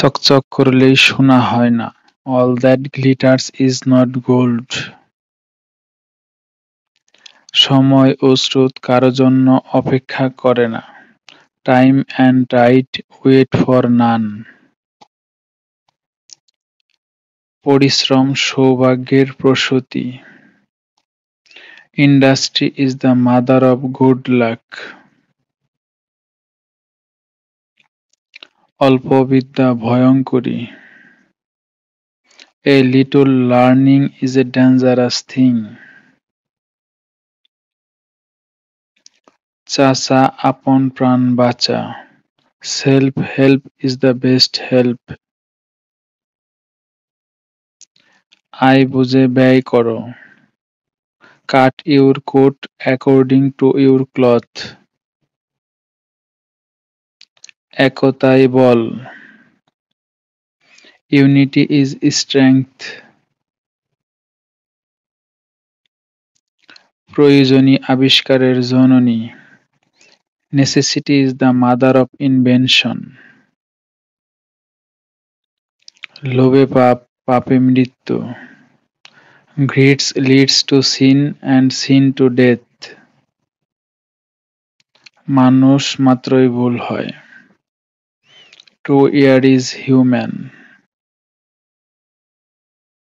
চকচক করলেই সোনা হয় না। All that glitters is not gold. সময় ও স্রোত কারো জন্য অপেক্ষা করে না। Time and tide wait for none. পরিশ্রম সৌভাগ্যের প্রসূতি। Industry is the mother of good luck. অল্প বিদ্যা ভয়ঙ্করী। A little learning is a dangerous thing. চাচা আপন প্রাণ বাঁচা। Self help is the best help. আয় বুঝে ব্যয় করো। Cut your coat according to your cloth. একতাই ball. Unity is strength. প্রয়োজনী আবিষ্কারের জননী। Necessity is the mother of invention. লোভে পাপ, পাপে মৃত্যু। Greed leads to sin and sin to death. মানুষ মাত্রই ভুল হয়। To err is human.